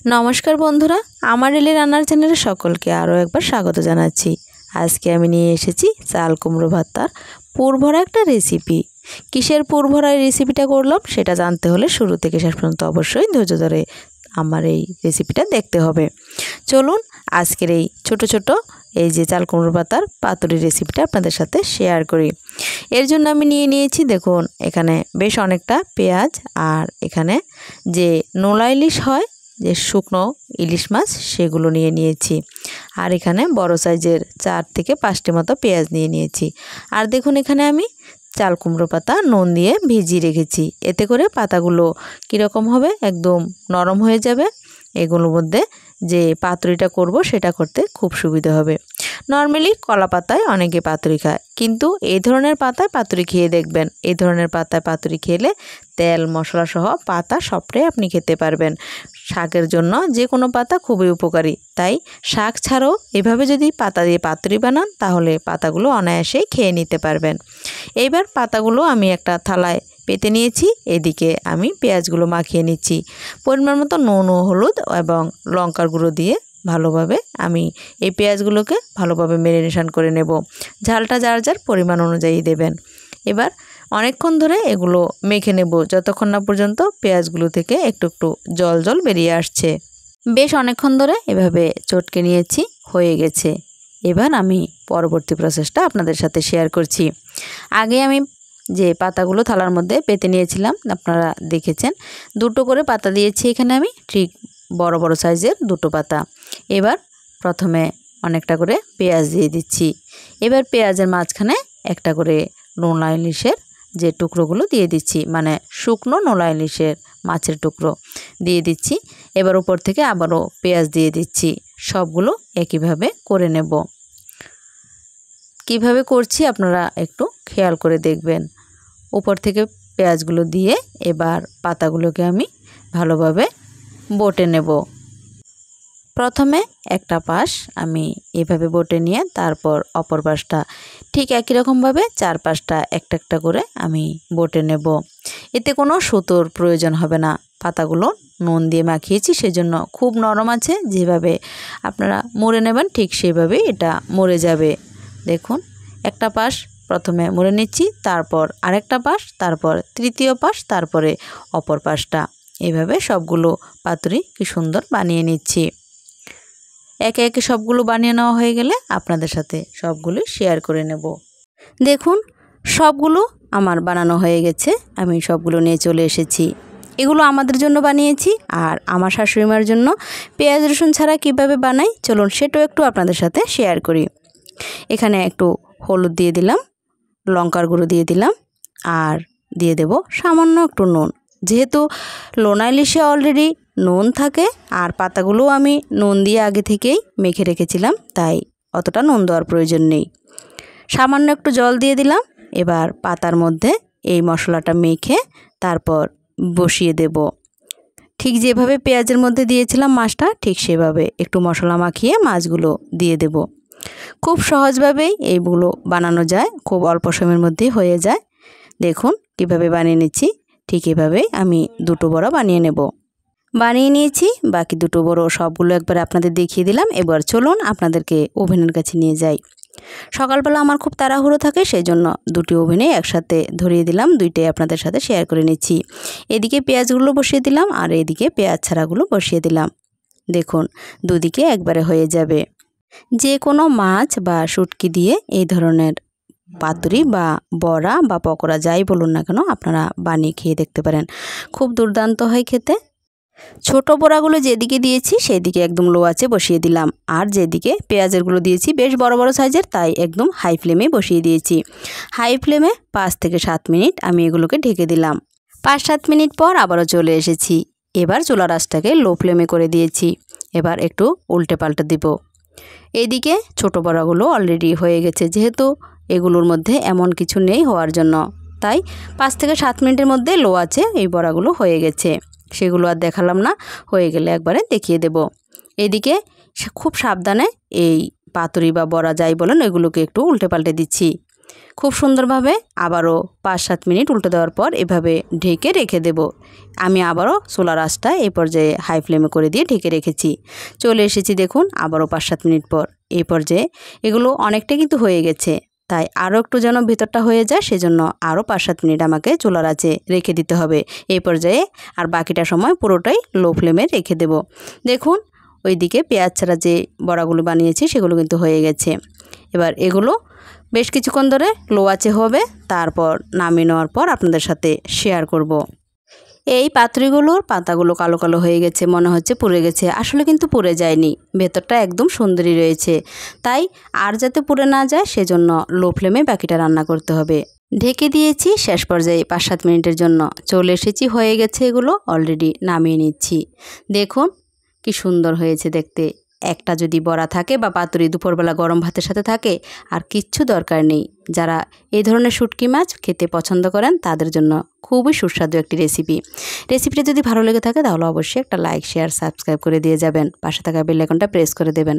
नमस्कार बंधुरा आमार एले रान्नार चैनेले सकलके आरो एकबार स्वागत जानाच्छि। आजके आमि निये एसेछि चाल कुमड़ो भर्तार पुरभरा एकटा रेसिपि। किसेर पुरभरा रेसिपिटा करलाम सेटा जानते होले शुरू थेके शेष पर्यन्त अवश्यई धैर्य धरे आमार एई रेसिपिटा देखते होबे। चलुन आजकेर एई छोटो छोटो এই যে চাল কুমড়ো পাতার পাতুরি রেসিপিটা আপনাদের সাথে শেয়ার করি। এর জন্য আমি নিয়ে নিয়েছি দেখুন এখানে বেশ অনেকটা পেঁয়াজ আর এখানে যে নোলা ইলিশ হয় যে শুকনো ইলিশ মাছ সেগুলো নিয়ে নিয়েছি। আর এখানে বড় সাইজের 4 থেকে 5টি মতো পেঁয়াজ নিয়ে নিয়েছি। আর দেখুন এখানে আমি চাল কুমড়ো পাতা নুন দিয়ে ভিজিয়ে রেখেছি। এতে করে পাতাগুলো কীরকম হবে একদম নরম হয়ে যাবে। এগুলোর মধ্যে যে পাতুরিটা করব সেটা করতে খুব সুবিধা হবে। নরমালি কলা পাতায় অনেকে পাতুরি খায়, কিন্তু এই ধরনের পাতায় পাতুরি খেয়ে দেখবেন। এই ধরনের পাতায় পাতুরি খেলে তেল মশলা সহ পাতা সবটাই আপনি খেতে পারবেন। শাকের জন্য যে কোনো পাতা খুবই উপকারী, তাই শাক ছাড়াও এভাবে যদি পাতা দিয়ে পাতুরি বানান তাহলে পাতাগুলো অনায়াসেই খেয়ে নিতে পারবেন। এইবার পাতাগুলো আমি একটা থালায় পেতে নিয়েছি। এদিকে আমি পেঁয়াজগুলো মাখিয়ে নিচ্ছি। পরিমাণ মতো নুন ও হলুদ এবং লঙ্কার গুঁড়ো দিয়ে ভালোভাবে আমি এই পেঁয়াজগুলোকে ভালোভাবে ম্যারিনেশন করে নেব। ঝালটা যার যার পরিমাণ অনুযায়ী দেবেন। এবার অনেকক্ষণ ধরে এগুলো মেখে নেব যতক্ষণ না পর্যন্ত পেঁয়াজগুলো থেকে একটু একটু জল জল বেরিয়ে আসছে। বেশ অনেকক্ষণ ধরে এভাবে চটকে নিয়েছি, হয়ে গেছে। এবার আমি পরবর্তী প্রসেসটা আপনাদের সাথে শেয়ার করছি। আগে আমি যে পাতাগুলো থালার মধ্যে পেতে নিয়েছিলাম আপনারা দেখেছেন, দুটো করে পাতা দিয়েছি এখানে আমি, ঠিক বড় বড় সাইজের দুটো পাতা। এবার প্রথমে অনেকটা করে পেঁয়াজ দিয়ে দিচ্ছি। এবার পেঁয়াজের মাঝখানে একটা করে নোলা ইলিশের যে টুকরোগুলো দিয়ে দিচ্ছি, মানে শুকনো নোলা ইলিশের মাছের টুকরো দিয়ে দিচ্ছি। এবার উপর থেকে আবারও পেঁয়াজ দিয়ে দিচ্ছি। সবগুলো একইভাবে করে নেব। কিভাবে করছি আপনারা একটু খেয়াল করে দেখবেন। উপর থেকে পেঁয়াজগুলো দিয়ে এবার পাতাগুলোকে আমি ভালোভাবে বটে নেব। প্রথমে একটা পাশ আমি এভাবে বটে নিয়ে তারপর অপর পাশটা ঠিক একই রকমভাবে 4 পাশটা একটা একটা করে আমি বটে নেব। এতে কোনো সুতোর প্রয়োজন হবে না। পাতাগুলো নুন দিয়ে মাখিয়েছি সেজন্য খুব নরম আছে, যেভাবে আপনারা মুড়ে নেবেন ঠিক সেভাবেই এটা মুড়ে যাবে। দেখুন একটা পাশ প্রথমে মুড়ে নিচ্ছি, তারপর আরেকটা পাশ, তারপর তৃতীয় পাশ, তারপরে অপর পাশটা। এইভাবে সবগুলো পাতুরি কি সুন্দর বানিয়ে নিচ্ছি। একে একে সবগুলো বানিয়ে নেওয়া হয়ে গেলে আপনাদের সাথে সবগুলো শেয়ার করে নেব। দেখুন সবগুলো আমার বানানো হয়ে গেছে। আমি সবগুলো নিয়ে চলে এসেছি। এগুলো আমাদের জন্য বানিয়েছি, আর আমার শাশুড়িমার জন্য পেঁয়াজ রসুন ছাড়া কিভাবে বানাই চলুন সেটাও একটু আপনাদের সাথে শেয়ার করি। এখানে একটু হলুদ দিয়ে দিলাম, লঙ্কার গুঁড়ো দিয়ে দিলাম, আর দিয়ে দেব সামান্য একটু নুন। যেহেতু লোনা ইলিশে অলরেডি নুন থাকে আর পাতাগুলোও আমি নুন দিয়ে আগে থেকেই মেখে রেখেছিলাম, তাই অতটা নুন দেওয়ার প্রয়োজন নেই। সামান্য একটু জল দিয়ে দিলাম। এবার পাতার মধ্যে এই মশলাটা মেখে তারপর বসিয়ে দেব। ঠিক যেভাবে পেঁয়াজের মধ্যে দিয়েছিলাম মাছটা, ঠিক সেভাবে একটু মশলা মাখিয়ে মাছগুলো দিয়ে দেব। খুব সহজভাবেই এইগুলো বানানো যায়, খুব অল্প সময়ের মধ্যেই হয়ে যায়। দেখুন কিভাবে বানিয়ে নিচ্ছি। ঠিক এভাবেই আমি দুটো বড়া বানিয়ে নেব। বানিয়ে নিয়েছি, বাকি দুটো বড় সবগুলো একবার আপনাদের দেখিয়ে দিলাম। এবার চলুন আপনাদেরকে ওভেনের কাছে নিয়ে যাই। সকালবেলা আমার খুব তাড়াহুড়ো থাকে, সেই জন্য দুটি ওভেনে একসাথে ধরিয়ে দিলাম, দুইটাই আপনাদের সাথে শেয়ার করে নিচ্ছি। এদিকে পেঁয়াজগুলো বসিয়ে দিলাম আর এদিকে পেঁয়াজ ছাড়াগুলো বসিয়ে দিলাম। দেখুন দুদিকে একবারে হয়ে যাবে। যে কোনো মাছ বা শুটকি দিয়ে এই ধরনের পাতুরি বা বড়া বা পকোড়া যাই বলুন না কেন আপনারা বানিয়ে খেয়ে দেখতে পারেন, খুব দুর্দান্ত হয় খেতে। ছোট বড়াগুলো যেদিকে দিয়েছি সেদিকে একদম লো আঁচে বসিয়ে দিলাম, আর যেদিকে পেঁয়াজেরগুলো দিয়েছি বেশ বড় বড় সাইজের, তাই একদম হাই ফ্লেমে বসিয়ে দিয়েছি। হাই ফ্লেমে 5 থেকে 7 মিনিট আমি এগুলোকে ঢেকে দিলাম। 5-7 মিনিট পর আবারও চলে এসেছি। এবার চুলার আঁচটাকে লো ফ্লেমে করে দিয়েছি। এবার একটু উল্টে পাল্টে দিব। এইদিকে ছোট বড়াগুলো অলরেডি হয়ে গেছে, যেহেতু এগুলোর মধ্যে এমন কিছু নেই হওয়ার জন্য, তাই 5 থেকে 7 মিনিটের মধ্যে লো আছে এই বড়াগুলো হয়ে গেছে। সেগুলো আর দেখালাম না, হয়ে গেলে একবারে দেখিয়ে দেব। এদিকে খুব সাবধানে এই পাতুরি বা বড়া যাই বলেন এগুলোকে একটু উল্টে পাল্টে দিচ্ছি। খুব সুন্দরভাবে আবারও 5-7 মিনিট উল্টে দেওয়ার পর এভাবে ঢেকে রেখে দেব। আমি আবারও চুলার আঁচটা এই পর্যায়ে হাই ফ্লেমে করে দিয়ে ঢেকে রেখেছি। চলে এসেছি দেখুন আবারও 5-7 মিনিট পর। এই পর্যায়ে এগুলো অনেকটা কিন্তু হয়ে গেছে, তাই আরও একটু যেন ভিতরটা হয়ে যায় সেজন্য আরও 5-7 মিনিট আমাকে চুলার আঁচে রেখে দিতে হবে। এই পর্যায়ে আর বাকিটা সময় পুরোটাই লো ফ্লেমে রেখে দেব। দেখুন ওইদিকে পেঁয়াজ ছাড়া যে বড়াগুলো বানিয়েছি সেগুলো কিন্তু হয়ে গেছে। এবার এগুলো বেশ কিছুক্ষণ ধরে লো আঁচে হবে, তারপর নামিয়ে নেওয়ার পর আপনাদের সাথে শেয়ার করব। এই পাতুরিগুলোর পাতাগুলো কালো কালো হয়ে গেছে, মনে হচ্ছে পুড়ে গেছে, আসলে কিন্তু পুড়ে যায়নি, ভেতরটা একদম সুন্দরই রয়েছে। তাই আর যাতে পুড়ে না যায় সেজন্য লো ফ্লেমে বাকিটা রান্না করতে হবে। ঢেকে দিয়েছি শেষ পর্যায়ে 5-7 মিনিটের জন্য। চলে এসেছি, হয়ে গেছে এগুলো, অলরেডি নামিয়ে নিচ্ছি। দেখুন কি সুন্দর হয়েছে দেখতে। একটা যদি বড়া থাকে বা পাতুরি দুপুরবেলা গরম ভাতের সাথে থাকে আর কিচ্ছু দরকার নেই। যারা এই ধরনের শুটকি মাছ খেতে পছন্দ করেন তাদের জন্য খুবই সুস্বাদু একটি রেসিপি। রেসিপিটা যদি ভালো লেগে থাকে তাহলে অবশ্যই একটা লাইক, শেয়ার, সাবস্ক্রাইব করে দিয়ে যাবেন। পাশে থাকা বেল আইকনটা প্রেস করে দেবেন।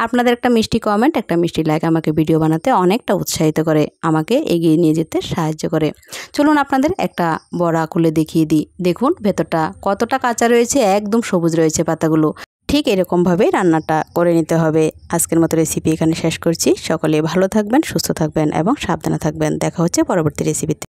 আপনাদের একটা মিষ্টি কমেন্ট, একটা মিষ্টি লাইক আমাকে ভিডিও বানাতে অনেকটা উৎসাহিত করে, আমাকে এগিয়ে নিয়ে যেতে সাহায্য করে। চলুন আপনাদের একটা বড়া খুলে দেখিয়ে দিই। দেখুন ভেতরটা কতটা কাঁচা রয়েছে, একদম সবুজ রয়েছে পাতাগুলো। ঠিক এরকমভাবেই রান্নাটা করে নিতে হবে। আজকের মতো রেসিপি এখানে শেষ করছি। সকলে ভালো থাকবেন, সুস্থ থাকবেন এবং সাবধানে থাকবেন। দেখা হচ্ছে পরবর্তী রেসিপিতে।